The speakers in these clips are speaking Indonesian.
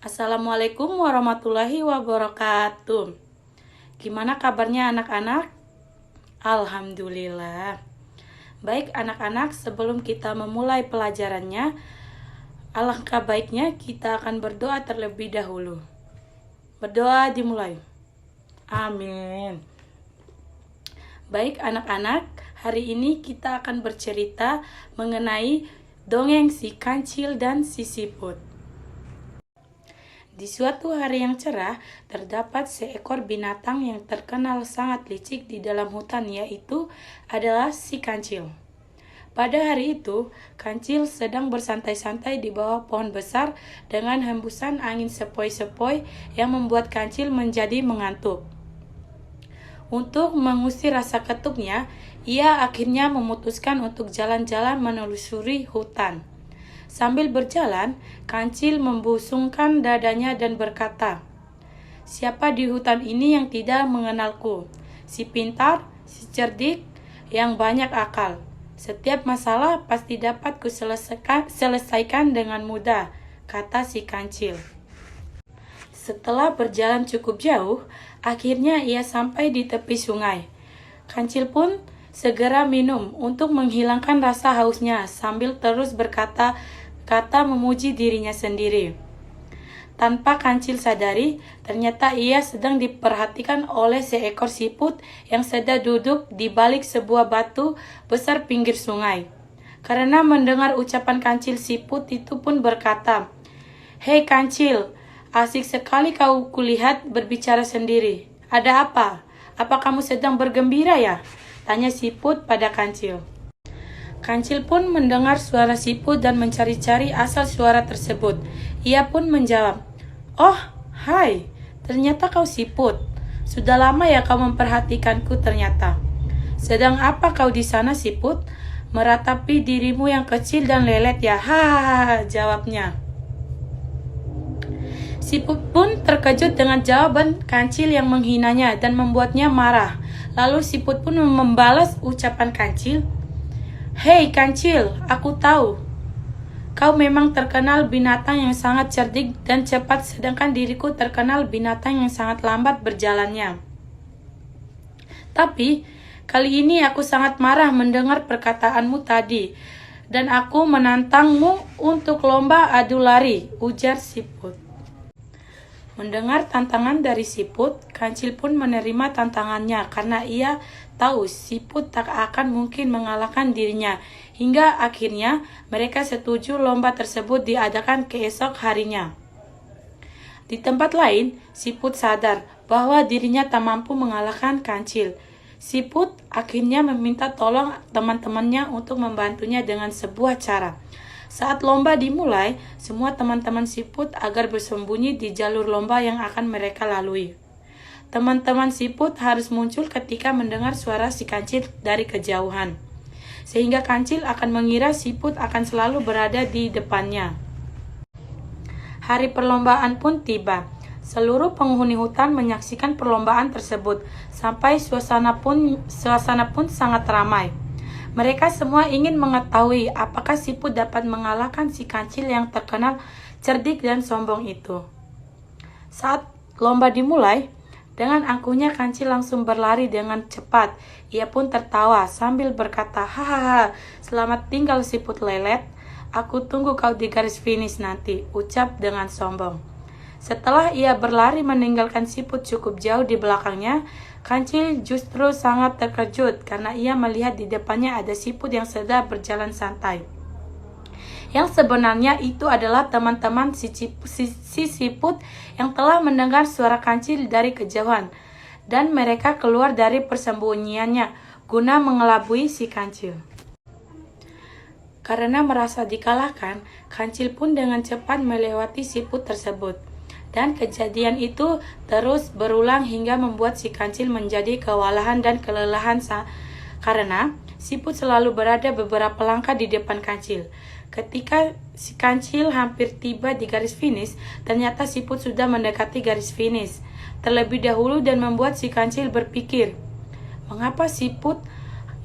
Assalamualaikum warahmatullahi wabarakatuh. Gimana kabarnya anak-anak? Alhamdulillah. Baik anak-anak, sebelum kita memulai pelajarannya, alangkah baiknya kita akan berdoa terlebih dahulu. Berdoa dimulai. Amin. Baik anak-anak, hari ini kita akan bercerita mengenai dongeng si kancil dan si siput. Di suatu hari yang cerah, terdapat seekor binatang yang terkenal sangat licik di dalam hutan, yaitu adalah si kancil. Pada hari itu, kancil sedang bersantai-santai di bawah pohon besar dengan hembusan angin sepoi-sepoi yang membuat kancil menjadi mengantuk. Untuk mengusir rasa ketuknya, ia akhirnya memutuskan untuk jalan-jalan menelusuri hutan. Sambil berjalan, kancil membusungkan dadanya dan berkata, "Siapa di hutan ini yang tidak mengenalku? Si pintar, si cerdik, yang banyak akal. Setiap masalah pasti dapat kuselesaikan dengan mudah," kata si kancil. Setelah berjalan cukup jauh, akhirnya ia sampai di tepi sungai. Kancil pun segera minum untuk menghilangkan rasa hausnya sambil terus berkata-kata memuji dirinya sendiri. Tanpa kancil sadari, ternyata ia sedang diperhatikan oleh seekor siput yang sedang duduk di balik sebuah batu besar pinggir sungai. Karena mendengar ucapan kancil, siput itu pun berkata, "Hei kancil, asik sekali kau kulihat berbicara sendiri. Ada apa? Apa kamu sedang bergembira ya?" tanya siput pada kancil. Kancil pun mendengar suara siput dan mencari-cari asal suara tersebut. Ia pun menjawab, "Oh, hai, ternyata kau siput. Sudah lama ya kau memperhatikanku ternyata. Sedang apa kau di sana siput? Meratapi dirimu yang kecil dan lelet ya?" "Hahaha," jawabnya. Siput pun terkejut dengan jawaban kancil yang menghinanya dan membuatnya marah. Lalu siput pun membalas ucapan kancil, "Hei kancil, aku tahu. Kau memang terkenal binatang yang sangat cerdik dan cepat, sedangkan diriku terkenal binatang yang sangat lambat berjalannya. Tapi, kali ini aku sangat marah mendengar perkataanmu tadi, dan aku menantangmu untuk lomba adu lari," ujar siput. Mendengar tantangan dari siput, kancil pun menerima tantangannya karena ia tahu siput tak akan mungkin mengalahkan dirinya. Hingga akhirnya mereka setuju lomba tersebut diadakan keesok harinya. Di tempat lain, siput sadar bahwa dirinya tak mampu mengalahkan kancil. Siput akhirnya meminta tolong teman-temannya untuk membantunya dengan sebuah cara. Saat lomba dimulai, semua teman-teman siput agar bersembunyi di jalur lomba yang akan mereka lalui. Teman-teman siput harus muncul ketika mendengar suara si kancil dari kejauhan, sehingga kancil akan mengira siput akan selalu berada di depannya. Hari perlombaan pun tiba. Seluruh penghuni hutan menyaksikan perlombaan tersebut, sampai suasana pun sangat ramai. Mereka semua ingin mengetahui apakah siput dapat mengalahkan si kancil yang terkenal cerdik dan sombong itu. Saat lomba dimulai, dengan angkuhnya kancil langsung berlari dengan cepat. Ia pun tertawa sambil berkata, "Hahaha, selamat tinggal siput lelet. Aku tunggu kau di garis finish nanti," ucap dengan sombong. Setelah ia berlari meninggalkan siput cukup jauh di belakangnya, kancil justru sangat terkejut karena ia melihat di depannya ada siput yang sedang berjalan santai. Yang sebenarnya itu adalah teman-teman si siput yang telah mendengar suara kancil dari kejauhan, dan mereka keluar dari persembunyiannya guna mengelabui si kancil. Karena merasa dikalahkan, kancil pun dengan cepat melewati siput tersebut. Dan kejadian itu terus berulang hingga membuat si kancil menjadi kewalahan dan kelelahan karena siput selalu berada beberapa langkah di depan kancil. Ketika si kancil hampir tiba di garis finish, ternyata siput sudah mendekati garis finish terlebih dahulu dan membuat si kancil berpikir, mengapa siput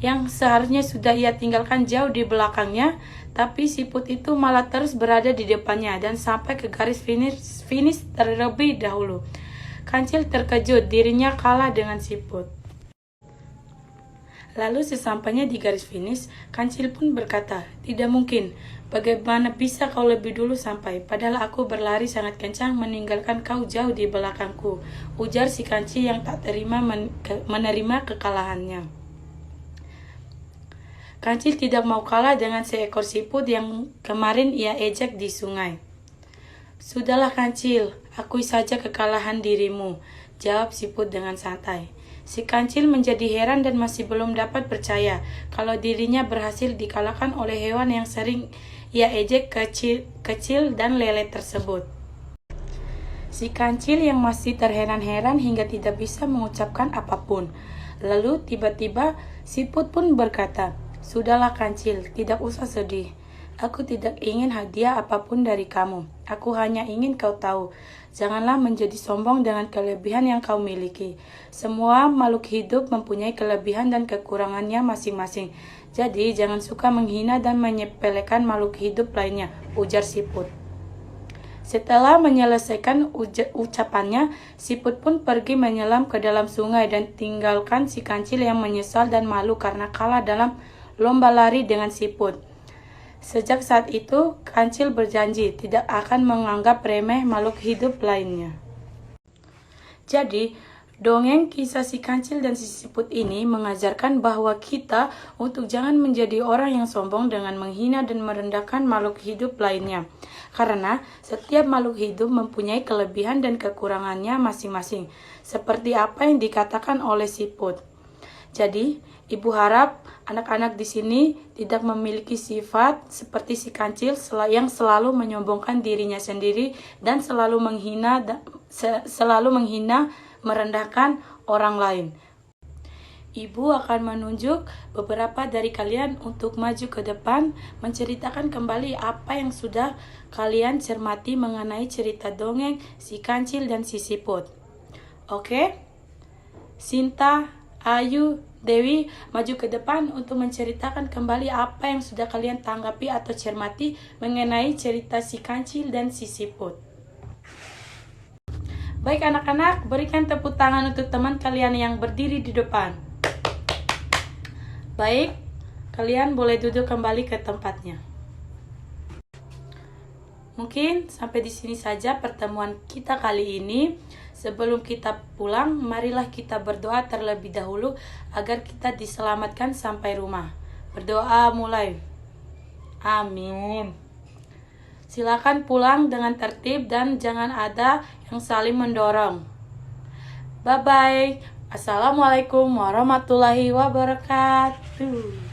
yang seharusnya sudah ia tinggalkan jauh di belakangnya, tapi siput itu malah terus berada di depannya dan sampai ke garis finish terlebih dahulu. Kancil terkejut, dirinya kalah dengan siput. Lalu sesampainya di garis finish, Kancil pun berkata, "Tidak mungkin, bagaimana bisa kau lebih dulu sampai? Padahal aku berlari sangat kencang meninggalkan kau jauh di belakangku," ujar si Kancil yang tak menerima kekalahannya. Kancil tidak mau kalah dengan seekor siput yang kemarin ia ejek di sungai. "Sudahlah Kancil, akui saja kekalahan dirimu," jawab siput dengan santai. Si Kancil menjadi heran dan masih belum dapat percaya kalau dirinya berhasil dikalahkan oleh hewan yang sering ia ejek kecil dan lele tersebut. Si Kancil yang masih terheran-heran hingga tidak bisa mengucapkan apapun. Lalu tiba-tiba siput pun berkata, "Sudahlah Kancil, tidak usah sedih. Aku tidak ingin hadiah apapun dari kamu. Aku hanya ingin kau tahu, janganlah menjadi sombong dengan kelebihan yang kau miliki. Semua makhluk hidup mempunyai kelebihan dan kekurangannya masing-masing. Jadi jangan suka menghina dan menyepelekan makhluk hidup lainnya," ujar siput. Setelah menyelesaikan ucapannya, siput pun pergi menyelam ke dalam sungai dan tinggalkan si Kancil yang menyesal dan malu karena kalah dalam lomba lari dengan siput. Sejak saat itu, Kancil berjanji tidak akan menganggap remeh makhluk hidup lainnya. Jadi, dongeng kisah si Kancil dan si siput ini mengajarkan bahwa kita untuk jangan menjadi orang yang sombong dengan menghina dan merendahkan makhluk hidup lainnya. Karena setiap makhluk hidup mempunyai kelebihan dan kekurangannya masing-masing, seperti apa yang dikatakan oleh siput. Jadi, Ibu harap anak-anak di sini tidak memiliki sifat seperti si Kancil yang selalu menyombongkan dirinya sendiri dan selalu menghina, merendahkan orang lain. Ibu akan menunjuk beberapa dari kalian untuk maju ke depan menceritakan kembali apa yang sudah kalian cermati mengenai cerita dongeng si Kancil dan si siput. Oke? Sinta, Ayu, Dewi, maju ke depan untuk menceritakan kembali apa yang sudah kalian tanggapi atau cermati mengenai cerita si Kancil dan si siput. Baik anak-anak, berikan tepuk tangan untuk teman kalian yang berdiri di depan. Baik, kalian boleh duduk kembali ke tempatnya. Mungkin sampai di sini saja pertemuan kita kali ini. Sebelum kita pulang, marilah kita berdoa terlebih dahulu agar kita diselamatkan sampai rumah. Berdoa mulai. Amin. Silakan pulang dengan tertib dan jangan ada yang saling mendorong. Bye-bye. Assalamualaikum warahmatullahi wabarakatuh.